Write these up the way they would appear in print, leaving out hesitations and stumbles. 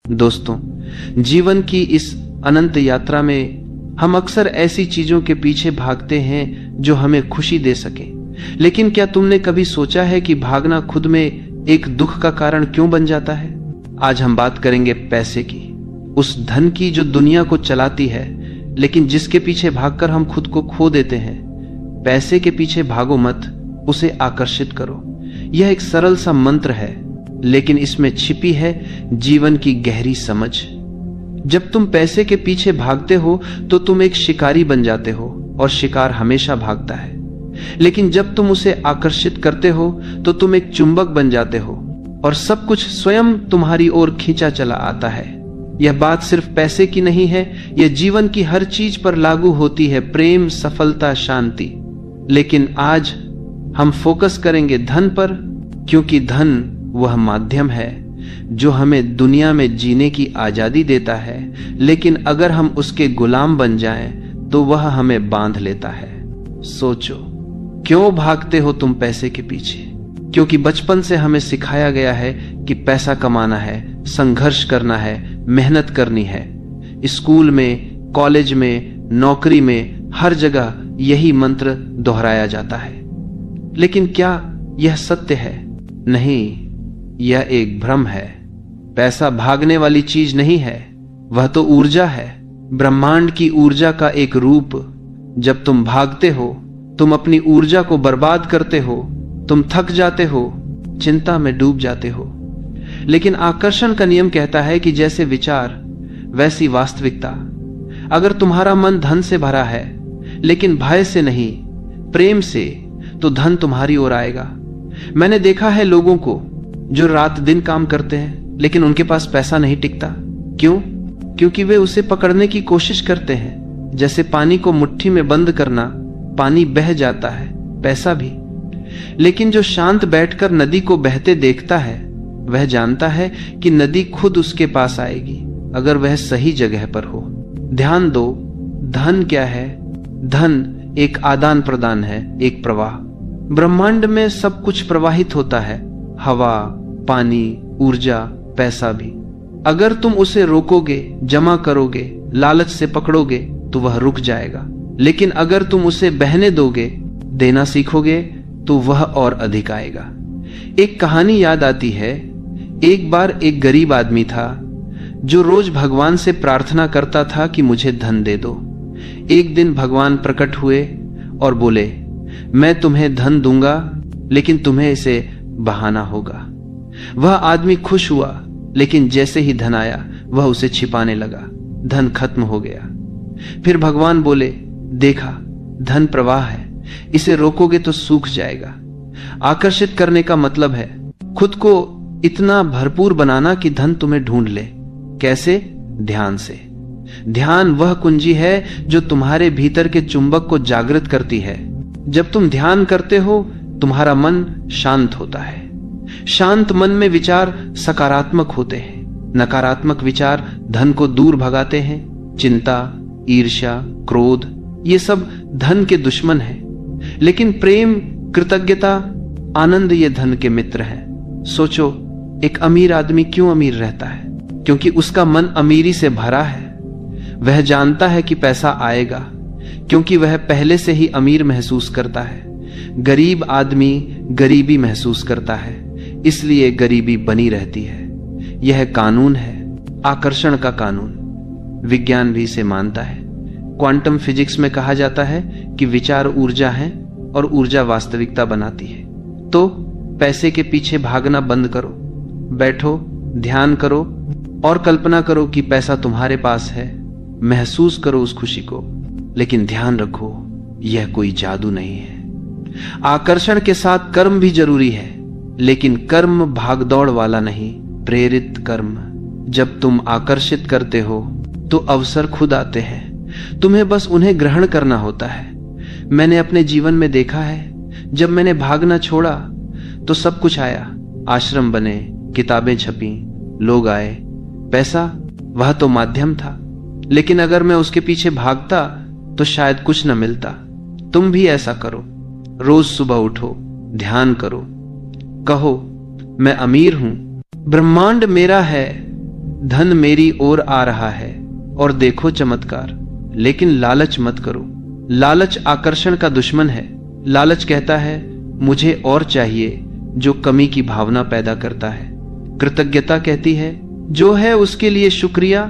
दोस्तों, जीवन की इस अनंत यात्रा में हम अक्सर ऐसी चीजों के पीछे भागते हैं जो हमें खुशी दे सके। लेकिन क्या तुमने कभी सोचा है कि भागना खुद में एक दुख का कारण क्यों बन जाता है? आज हम बात करेंगे पैसे की, उस धन की जो दुनिया को चलाती है, लेकिन जिसके पीछे भागकर हम खुद को खो देते हैं। पैसे के पीछे भागो मत, उसे आकर्षित करो। यह एक सरल सा मंत्र है, लेकिन इसमें छिपी है जीवन की गहरी समझ। जब तुम पैसे के पीछे भागते हो तो तुम एक शिकारी बन जाते हो, और शिकार हमेशा भागता है। लेकिन जब तुम उसे आकर्षित करते हो तो तुम एक चुंबक बन जाते हो, और सब कुछ स्वयं तुम्हारी ओर खींचा चला आता है। यह बात सिर्फ पैसे की नहीं है, यह जीवन की हर चीज पर लागू होती है, प्रेम, सफलता, शांति। लेकिन आज हम फोकस करेंगे धन पर, क्योंकि धन वह माध्यम है जो हमें दुनिया में जीने की आजादी देता है, लेकिन अगर हम उसके गुलाम बन जाएं तो वह हमें बांध लेता है। सोचो, क्यों भागते हो तुम पैसे के पीछे? क्योंकि बचपन से हमें सिखाया गया है कि पैसा कमाना है, संघर्ष करना है, मेहनत करनी है। स्कूल में, कॉलेज में, नौकरी में, हर जगह यही मंत्र दोहराया जाता है। लेकिन क्या यह सत्य है? नहीं, यह एक भ्रम है। पैसा भागने वाली चीज नहीं है, वह तो ऊर्जा है, ब्रह्मांड की ऊर्जा का एक रूप। जब तुम भागते हो, तुम अपनी ऊर्जा को बर्बाद करते हो, तुम थक जाते हो, चिंता में डूब जाते हो। लेकिन आकर्षण का नियम कहता है कि जैसे विचार वैसी वास्तविकता। अगर तुम्हारा मन धन से भरा है, लेकिन भय से नहीं, प्रेम से, तो धन तुम्हारी ओर आएगा। मैंने देखा है लोगों को जो रात दिन काम करते हैं, लेकिन उनके पास पैसा नहीं टिकता। क्यों? क्योंकि वे उसे पकड़ने की कोशिश करते हैं। जैसे पानी को मुट्ठी में बंद करना, पानी बह जाता है, पैसा भी। लेकिन जो शांत बैठकर नदी को बहते देखता है, वह जानता है कि नदी खुद उसके पास आएगी, अगर वह सही जगह पर हो। ध्यान दो, धन क्या है? धन एक आदान प्रदान है, एक प्रवाह। ब्रह्मांड में सब कुछ प्रवाहित होता है, हवा, पानी, ऊर्जा, पैसा भी। अगर तुम उसे रोकोगे, जमा करोगे, लालच से पकड़ोगे, तो वह रुक जाएगा। लेकिन अगर तुम उसे बहने दोगे, देना सीखोगे, तो वह और अधिक आएगा। एक कहानी याद आती है। एक बार एक गरीब आदमी था जो रोज भगवान से प्रार्थना करता था कि मुझे धन दे दो। एक दिन भगवान प्रकट हुए और बोले, मैं तुम्हें धन दूंगा, लेकिन तुम्हें इसे बहाना होगा। वह आदमी खुश हुआ, लेकिन जैसे ही धन आया वह उसे छिपाने लगा। धन खत्म हो गया। फिर भगवान बोले, देखा, धन प्रवाह है, इसे रोकोगे तो सूख जाएगा। आकर्षित करने का मतलब है खुद को इतना भरपूर बनाना कि धन तुम्हें ढूंढ ले। कैसे? ध्यान से। ध्यान वह कुंजी है जो तुम्हारे भीतर के चुंबक को जागृत करती है। जब तुम ध्यान करते हो, तुम्हारा मन शांत होता है। शांत मन में विचार सकारात्मक होते हैं। नकारात्मक विचार धन को दूर भगाते हैं। चिंता, ईर्ष्या, क्रोध, ये सब धन के दुश्मन हैं। लेकिन प्रेम, कृतज्ञता, आनंद ये धन के मित्र हैं। सोचो, एक अमीर आदमी क्यों अमीर रहता है? क्योंकि उसका मन अमीरी से भरा है। वह जानता है कि पैसा आएगा, क्योंकि वह पहले से ही अमीर महसूस करता है। गरीब आदमी गरीबी महसूस करता है, इसलिए गरीबी बनी रहती है। यह कानून है, आकर्षण का कानून। विज्ञान भी इसे मानता है। क्वांटम फिजिक्स में कहा जाता है कि विचार ऊर्जा है और ऊर्जा वास्तविकता बनाती है। तो पैसे के पीछे भागना बंद करो, बैठो, ध्यान करो और कल्पना करो कि पैसा तुम्हारे पास है। महसूस करो उस खुशी को, लेकिन ध्यान रखो, यह कोई जादू नहीं है। आकर्षण के साथ कर्म भी जरूरी है, लेकिन कर्म भागदौड़ वाला नहीं, प्रेरित कर्म। जब तुम आकर्षित करते हो तो अवसर खुद आते हैं, तुम्हें बस उन्हें ग्रहण करना होता है। मैंने अपने जीवन में देखा है, जब मैंने भागना छोड़ा तो सब कुछ आया। आश्रम बने, किताबें छपी, लोग आए। पैसा वह तो माध्यम था, लेकिन अगर मैं उसके पीछे भागता तो शायद कुछ न मिलता। तुम भी ऐसा करो। रोज सुबह उठो, ध्यान करो, कहो, मैं अमीर हूं, ब्रह्मांड मेरा है, धन मेरी ओर आ रहा है और देखो चमत्कार। लेकिन लालच मत करो। लालच आकर्षण का दुश्मन है। लालच कहता है मुझे और चाहिए, जो कमी की भावना पैदा करता है। कृतज्ञता कहती है जो है उसके लिए शुक्रिया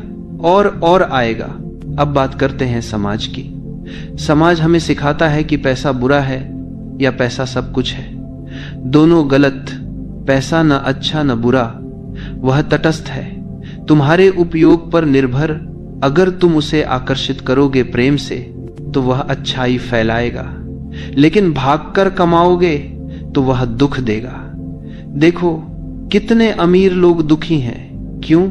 और आएगा। अब बात करते हैं समाज की। समाज हमें सिखाता है कि पैसा बुरा है या पैसा सब कुछ है। दोनों गलत। पैसा न अच्छा न बुरा, वह तटस्थ है, तुम्हारे उपयोग पर निर्भर। अगर तुम उसे आकर्षित करोगे प्रेम से तो वह अच्छाई फैलाएगा, लेकिन भागकर कमाओगे तो वह दुख देगा। देखो कितने अमीर लोग दुखी हैं। क्यों?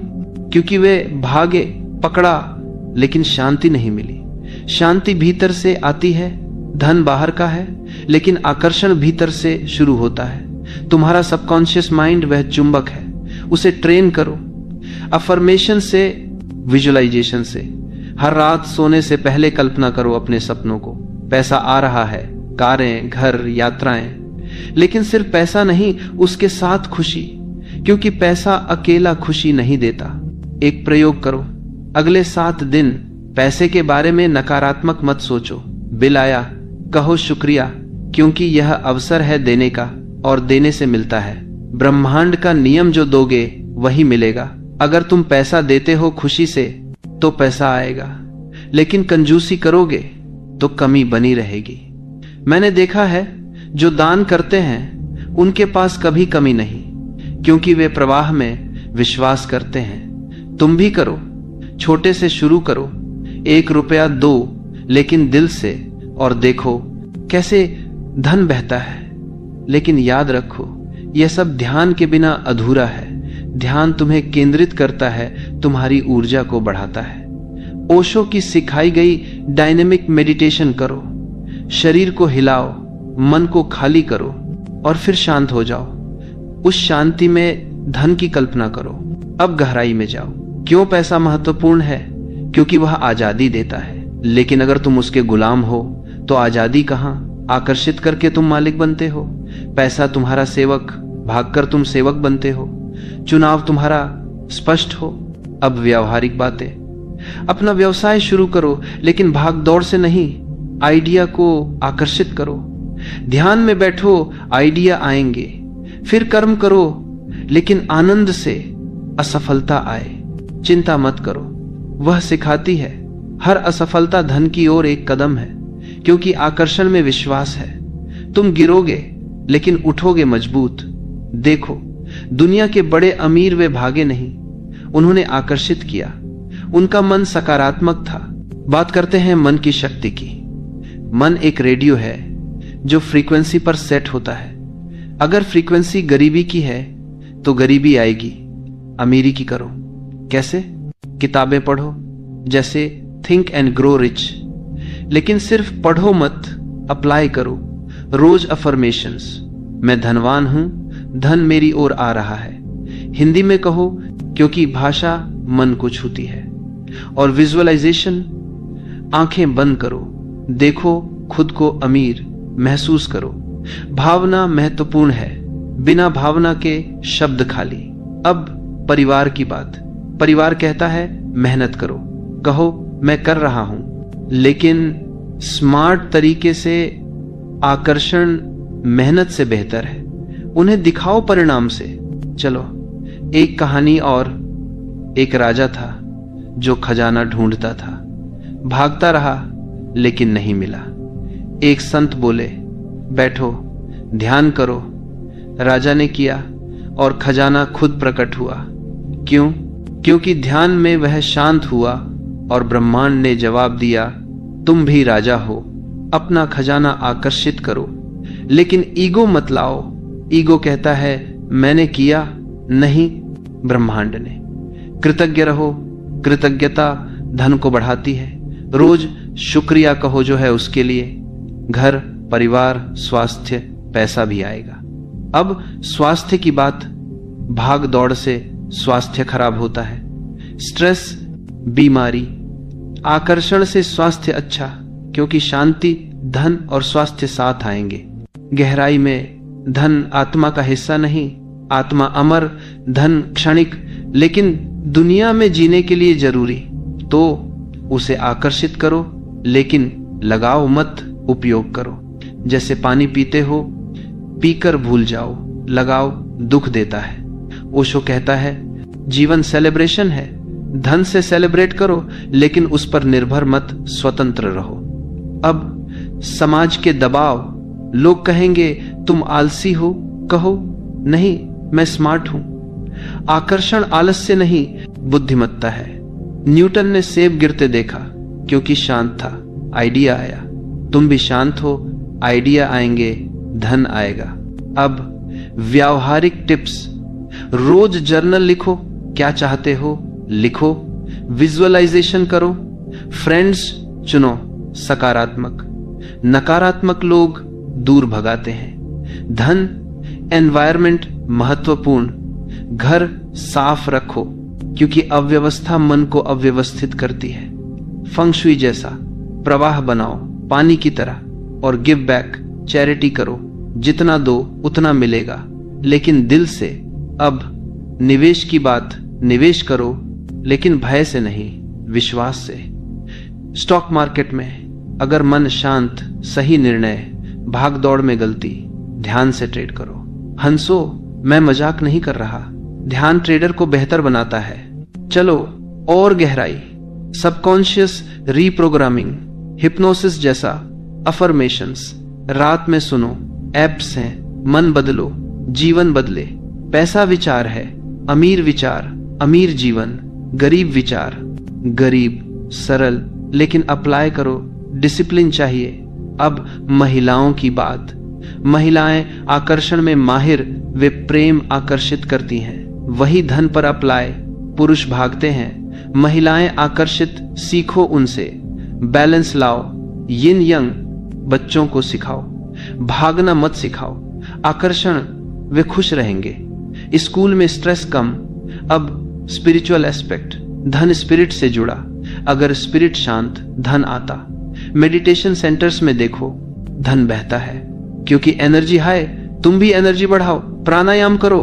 क्योंकि वे भागे, पकड़ा, लेकिन शांति नहीं मिली। शांति भीतर से आती है, धन बाहर का है, लेकिन आकर्षण भीतर से शुरू होता है। तुम्हारा सबकॉन्शियस माइंड वह चुंबक है, उसे ट्रेन करो। अफर्मेशन से, विजुअलाइजेशन से। हर रात सोने से पहले कल्पना करो अपने सपनों को। पैसा आ रहा है, कारें, घर, यात्राएं। लेकिन सिर्फ पैसा नहीं, उसके साथ खुशी, क्योंकि पैसा अकेला खुशी नहीं देता। एक प्रयोग करो। अगले 7 दिन पैसे के बारे में नकारात्मक मत सोचो। बिल आया, कहो शुक्रिया, क्योंकि यह अवसर है देने का, और देने से मिलता है। ब्रह्मांड का नियम जो दोगे वही मिलेगा। अगर तुम पैसा देते हो खुशी से तो पैसा आएगा, लेकिन कंजूसी करोगे तो कमी बनी रहेगी। मैंने देखा है जो दान करते हैं उनके पास कभी कमी नहीं, क्योंकि वे प्रवाह में विश्वास करते हैं। तुम भी करो, छोटे से शुरू करो। 1 रुपया दो, लेकिन दिल से, और देखो कैसे धन बहता है। लेकिन याद रखो, यह सब ध्यान के बिना अधूरा है। ध्यान तुम्हें केंद्रित करता है, तुम्हारी ऊर्जा को बढ़ाता है। ओशो की सिखाई गई डायनेमिक मेडिटेशन करो। शरीर को हिलाओ, मन को खाली करो, और फिर शांत हो जाओ। उस शांति में धन की कल्पना करो। अब गहराई में जाओ। क्यों पैसा महत्वपूर्ण है? क्योंकि वह आजादी देता है। लेकिन अगर तुम उसके गुलाम हो तो आजादी कहां? आकर्षित करके तुम मालिक बनते हो। पैसा तुम्हारा सेवक, भागकर तुम सेवक बनते हो। चुनाव तुम्हारा स्पष्ट हो। अब व्यावहारिक बातें। अपना व्यवसाय शुरू करो, लेकिन भाग दौड़ से नहीं, आइडिया को आकर्षित करो। ध्यान में बैठो, आइडिया आएंगे। फिर कर्म करो, लेकिन आनंद से। असफलता आए, चिंता मत करो, वह सिखाती है हर असफलता धन की ओर एक कदम है, क्योंकि आकर्षण में विश्वास है। तुम गिरोगे लेकिन उठोगे मजबूत। देखो दुनिया के बड़े अमीर वे भागे नहीं, उन्होंने आकर्षित किया। उनका मन सकारात्मक था। बात करते हैं मन की शक्ति की। मन एक रेडियो है जो फ्रीक्वेंसी पर सेट होता है। अगर फ्रीक्वेंसी गरीबी की है तो गरीबी आएगी। अमीरी की करो। कैसे? किताबें पढ़ो, जैसे थिंक एंड ग्रो रिच। लेकिन सिर्फ पढ़ो मत, अप्लाई करो। रोज अफर्मेशंस। मैं धनवान हूं, धन मेरी ओर आ रहा है। हिंदी में कहो, क्योंकि भाषा मन को छूती है। और विजुअलाइजेशन, आंखें बंद करो, देखो खुद को अमीर महसूस करो। भावना महत्वपूर्ण है, बिना भावना के शब्द खाली। अब परिवार की बात। परिवार कहता है मेहनत करो। कहो मैं कर रहा हूं, लेकिन स्मार्ट तरीके से। आकर्षण मेहनत से बेहतर है। उन्हें दिखाओ परिणाम से। चलो एक कहानी और। एक राजा था जो खजाना ढूंढता था। भागता रहा लेकिन नहीं मिला। एक संत बोले, बैठो ध्यान करो। राजा ने किया और खजाना खुद प्रकट हुआ। क्यों? क्योंकि ध्यान में वह शांत हुआ और ब्रह्मांड ने जवाब दिया, तुम भी राजा हो। अपना खजाना आकर्षित करो, लेकिन ईगो मत लाओ। ईगो कहता है मैंने किया, नहीं ब्रह्मांड ने। कृतज्ञ रहो। कृतज्ञता धन को बढ़ाती है। रोज शुक्रिया कहो जो है उसके लिए। घर, परिवार, स्वास्थ्य, पैसा भी आएगा। अब स्वास्थ्य की बात। भाग दौड़ से स्वास्थ्य खराब होता है। स्ट्रेस, बीमारी। आकर्षण से स्वास्थ्य अच्छा, क्योंकि शांति, धन और स्वास्थ्य साथ आएंगे। गहराई में, धन आत्मा का हिस्सा नहीं। आत्मा अमर, धन क्षणिक। लेकिन दुनिया में जीने के लिए जरूरी, तो उसे आकर्षित करो, लेकिन लगाओ मत, उपयोग करो। जैसे पानी पीते हो, पीकर भूल जाओ, लगाओ दुख देता है। ओशो कहता है जीवन सेलिब्रेशन है, धन से सेलिब्रेट करो, लेकिन उस पर निर्भर मत, स्वतंत्र रहो। अब समाज के दबाव, लोग कहेंगे तुम आलसी हो, कहो नहीं मैं स्मार्ट हूं। आकर्षण आलस्य नहीं, बुद्धिमत्ता है। न्यूटन ने सेब गिरते देखा क्योंकि शांत था, आइडिया आया। तुम भी शांत हो, आइडिया आएंगे, धन आएगा। अब व्यावहारिक टिप्स, रोज जर्नल लिखो, क्या चाहते हो लिखो, विजुअलाइजेशन करो, फ्रेंड्स चुनो सकारात्मक, नकारात्मक लोग दूर भगाते हैं। धन, एनवायरमेंट महत्वपूर्ण, घर साफ रखो क्योंकि अव्यवस्था मन को अव्यवस्थित करती है। फंग शुई जैसा प्रवाह बनाओ पानी की तरह, और गिव बैक, चैरिटी करो, जितना दो उतना मिलेगा, लेकिन दिल से। अब निवेश की बात, निवेश करो लेकिन भय से नहीं, विश्वास से। स्टॉक मार्केट में अगर मन शांत, सही निर्णय, भाग दौड़ में गलती, ध्यान से ट्रेड करो। हंसो, मैं मजाक नहीं कर रहा, ध्यान ट्रेडर को बेहतर बनाता है। चलो और गहराई, सबकॉन्शियस रीप्रोग्रामिंग, हिप्नोसिस जैसा, अफर्मेशंस रात में सुनो, एप्स हैं, मन बदलो, जीवन बदले। पैसा विचार है, अमीर विचार, अमीर जीवन, गरीब विचार, गरीब, सरल, लेकिन अप्लाई करो, डिसिप्लिन चाहिए। अब महिलाओं की बात, महिलाएं आकर्षण में माहिर, वे प्रेम आकर्षित करती हैं, वही धन पर अप्लाई, पुरुष भागते हैं, महिलाएं आकर्षित, सीखो उनसे, बैलेंस लाओ, यिन यंग, बच्चों को सिखाओ, भागना मत सिखाओ, आकर्षण, वे खुश रहेंगे। स्कूल में स्ट्रेस कम। अब स्पिरिचुअल एस्पेक्ट, धन स्पिरिट से जुड़ा, अगर स्पिरिट शांत, धन आता। मेडिटेशन सेंटर्स में देखो, धन बहता है क्योंकि एनर्जी हाई, तुम भी एनर्जी बढ़ाओ, प्राणायाम करो,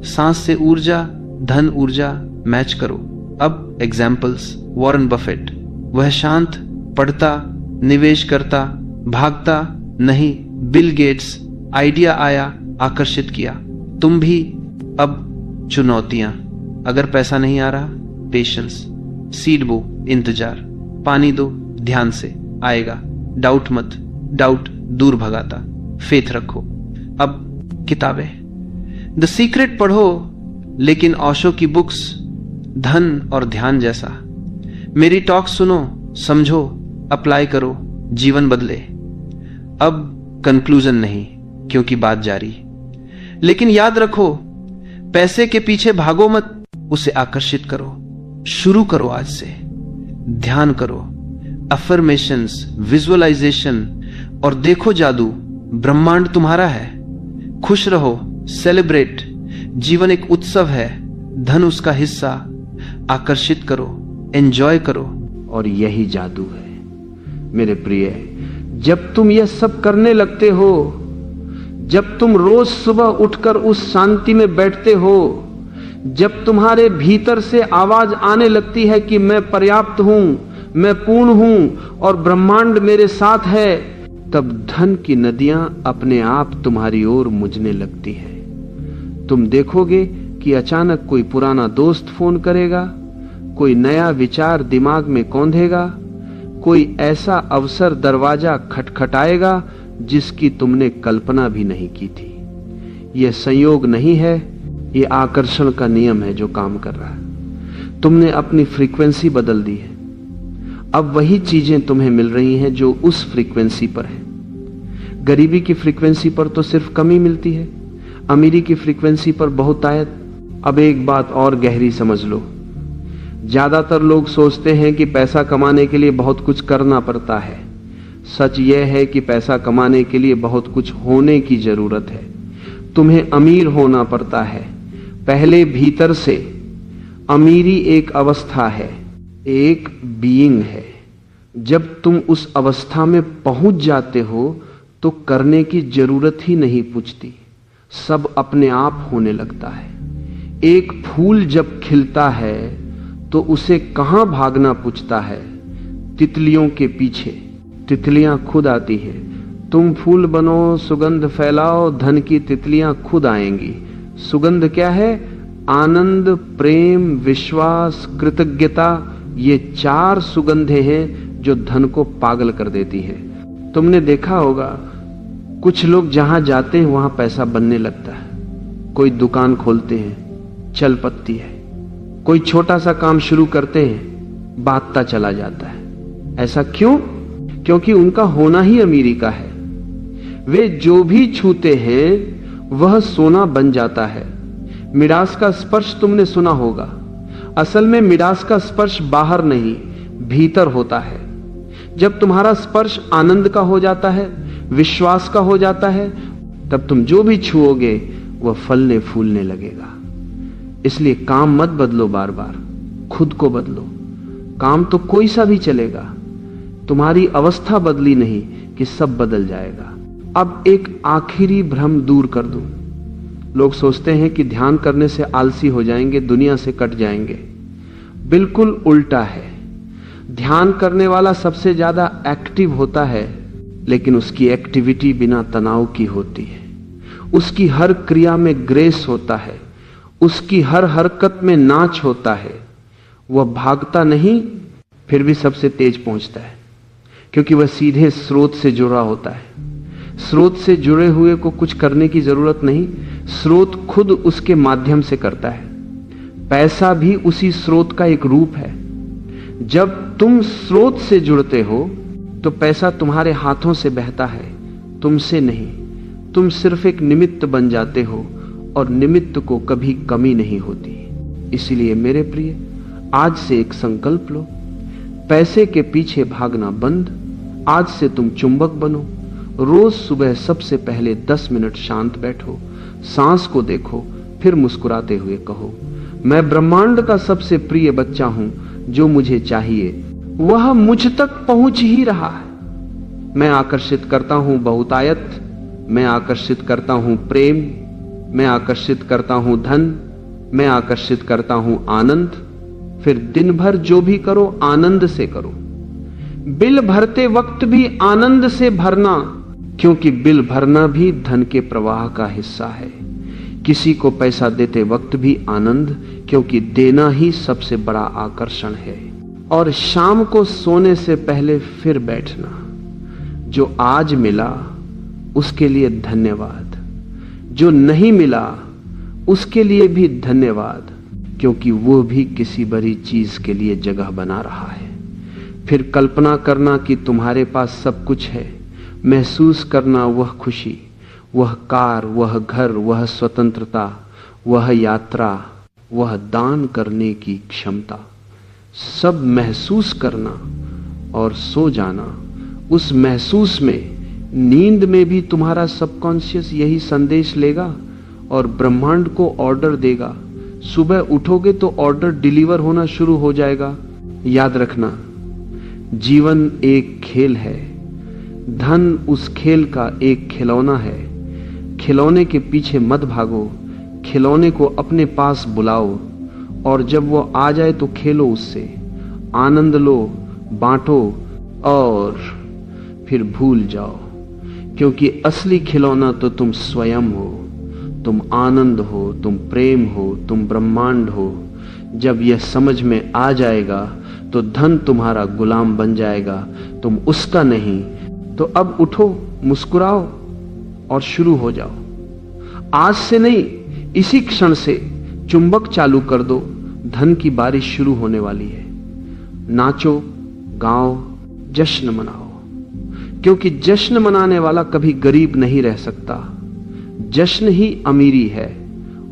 सांस से ऊर्जा, धन ऊर्जा मैच करो। अब एग्जाम्पल्स, वॉरेन बफेट, वह शांत, पढ़ता, निवेश करता, भागता नहीं। बिल गेट्स, आइडिया आया, आकर्षित किया। तुम भी। अब चुनौतियां, अगर पैसा नहीं आ रहा, पेशेंस, सीड बो, इंतजार, पानी दो, ध्यान से आएगा, डाउट मत, डाउट दूर भगाता, फेथ रखो। अब किताबें, द सीक्रेट पढ़ो, लेकिन ओशो की बुक्स, धन और ध्यान जैसा। मेरी टॉक सुनो, समझो, अप्लाई करो, जीवन बदले। अब कंक्लूजन नहीं, क्योंकि बात जारी, लेकिन याद रखो, पैसे के पीछे भागो मत, उसे आकर्षित करो। शुरू करो आज से, ध्यान करो, अफर्मेशंस, विजुअलाइजेशन, और देखो जादू, ब्रह्मांड तुम्हारा है। खुश रहो, सेलिब्रेट, जीवन एक उत्सव है, धन उसका हिस्सा, आकर्षित करो, एंजॉय करो, और यही जादू है। मेरे प्रिय, जब तुम यह सब करने लगते हो, जब तुम रोज सुबह उठकर उस शांति में बैठते हो, जब तुम्हारे भीतर से आवाज आने लगती है कि मैं पर्याप्त हूं, मैं पूर्ण हूं और ब्रह्मांड मेरे साथ है, तब धन की नदियां अपने आप तुम्हारी ओर मुझने लगती है। तुम देखोगे कि अचानक कोई पुराना दोस्त फोन करेगा, कोई नया विचार दिमाग में कौंधेगा, कोई ऐसा अवसर दरवाजा खटखटाएगा जिसकी तुमने कल्पना भी नहीं की थी। यह संयोग नहीं है, यह आकर्षण का नियम है जो काम कर रहा है। तुमने अपनी फ्रीक्वेंसी बदल दी है, अब वही चीजें तुम्हें मिल रही हैं जो उस फ्रीक्वेंसी पर है। गरीबी की फ्रीक्वेंसी पर तो सिर्फ कमी मिलती है, अमीरी की फ्रीक्वेंसी पर बहुतायत। अब एक बात और गहरी समझ लो, ज्यादातर लोग सोचते हैं कि पैसा कमाने के लिए बहुत कुछ करना पड़ता है। सच यह है कि पैसा कमाने के लिए बहुत कुछ होने की जरूरत है। तुम्हें अमीर होना पड़ता है पहले भीतर से। अमीरी एक अवस्था है, एक बीइंग है। जब तुम उस अवस्था में पहुंच जाते हो तो करने की जरूरत ही नहीं पूछती, सब अपने आप होने लगता है। एक फूल जब खिलता है तो उसे कहां भागना पूछता है? तितलियों के पीछे। तितलियां खुद आती हैं। तुम फूल बनो, सुगंध फैलाओ, धन की तितलियां खुद आएंगी। सुगंध क्या है? आनंद, प्रेम, विश्वास, कृतज्ञता। ये 4 सुगंधें हैं जो धन को पागल कर देती है। तुमने देखा होगा कुछ लोग जहां जाते हैं वहां पैसा बनने लगता है। कोई दुकान खोलते हैं, चल पड़ती है। कोई छोटा सा काम शुरू करते हैं, बांटता चला जाता है। ऐसा क्यों? क्योंकि उनका होना ही अमीरी का है। वे जो भी छूते हैं वह सोना बन जाता है। मिडास का स्पर्श तुमने सुना होगा। असल में मिडास का स्पर्श बाहर नहीं, भीतर होता है। जब तुम्हारा स्पर्श आनंद का हो जाता है, विश्वास का हो जाता है, तब तुम जो भी छुओगे वह फलने फूलने लगेगा। इसलिए काम मत बदलो बार बार, खुद को बदलो। काम तो कोई सा भी चलेगा, तुम्हारी अवस्था बदली नहीं कि सब बदल जाएगा। अब एक आखिरी भ्रम दूर कर दूं। लोग सोचते हैं कि ध्यान करने से आलसी हो जाएंगे, दुनिया से कट जाएंगे। बिल्कुल उल्टा है। ध्यान करने वाला सबसे ज्यादा एक्टिव होता है, लेकिन उसकी एक्टिविटी बिना तनाव की होती है। उसकी हर क्रिया में ग्रेस होता है, उसकी हर हरकत में नाच होता है। वह भागता नहीं, फिर भी सबसे तेज पहुंचता है, क्योंकि वह सीधे स्रोत से जुड़ा होता है। स्रोत से जुड़े हुए को कुछ करने की जरूरत नहीं, स्रोत खुद उसके माध्यम से करता है। पैसा भी उसी स्रोत का एक रूप है। जब तुम स्रोत से जुड़ते हो तो पैसा तुम्हारे हाथों से बहता है, तुमसे नहीं। तुम सिर्फ एक निमित्त बन जाते हो, और निमित्त को कभी कमी नहीं होती। इसलिए मेरे प्रिय, आज से एक संकल्प लो, पैसे के पीछे भागना बंद। आज से तुम चुंबक बनो। रोज सुबह सबसे पहले 10 मिनट शांत बैठो, सांस को देखो, फिर मुस्कुराते हुए कहो, मैं ब्रह्मांड का सबसे प्रिय बच्चा हूं। जो मुझे चाहिए वह मुझ तक पहुंच ही रहा है। मैं आकर्षित करता हूं बहुतायत, मैं आकर्षित करता हूं प्रेम, मैं आकर्षित करता हूं धन, मैं आकर्षित करता हूं आनंद। फिर दिन भर जो भी करो आनंद से करो। बिल भरते वक्त भी आनंद से भरना, क्योंकि बिल भरना भी धन के प्रवाह का हिस्सा है। किसी को पैसा देते वक्त भी आनंद, क्योंकि देना ही सबसे बड़ा आकर्षण है। और शाम को सोने से पहले फिर बैठना। जो आज मिला उसके लिए धन्यवाद, जो नहीं मिला उसके लिए भी धन्यवाद, क्योंकि वो भी किसी बड़ी चीज के लिए जगह बना रहा है। फिर कल्पना करना कि तुम्हारे पास सब कुछ है, महसूस करना वह खुशी, वह कार, वह घर, वह स्वतंत्रता, वह यात्रा, वह दान करने की क्षमता, सब महसूस करना और सो जाना। उस महसूस में, नींद में भी तुम्हारा सबकॉन्शियस यही संदेश लेगा और ब्रह्मांड को ऑर्डर देगा। सुबह उठोगे तो ऑर्डर डिलीवर होना शुरू हो जाएगा। याद रखना, जीवन एक खेल है, धन उस खेल का एक खिलौना है। खिलौने के पीछे मत भागो, खिलौने को अपने पास बुलाओ, और जब वो आ जाए तो खेलो उससे, आनंद लो, बांटो और फिर भूल जाओ। क्योंकि असली खिलौना तो तुम स्वयं हो, तुम आनंद हो, तुम प्रेम हो, तुम ब्रह्मांड हो। जब यह समझ में आ जाएगा तो धन तुम्हारा गुलाम बन जाएगा, तुम उसका नहीं। तो अब उठो, मुस्कुराओ और शुरू हो जाओ। आज से नहीं, इसी क्षण से चुंबक चालू कर दो। धन की बारिश शुरू होने वाली है। नाचो, गाओ, जश्न मनाओ, क्योंकि जश्न मनाने वाला कभी गरीब नहीं रह सकता। जश्न ही अमीरी है,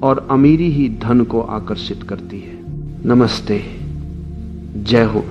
और अमीरी ही धन को आकर्षित करती है। नमस्ते, जय हो।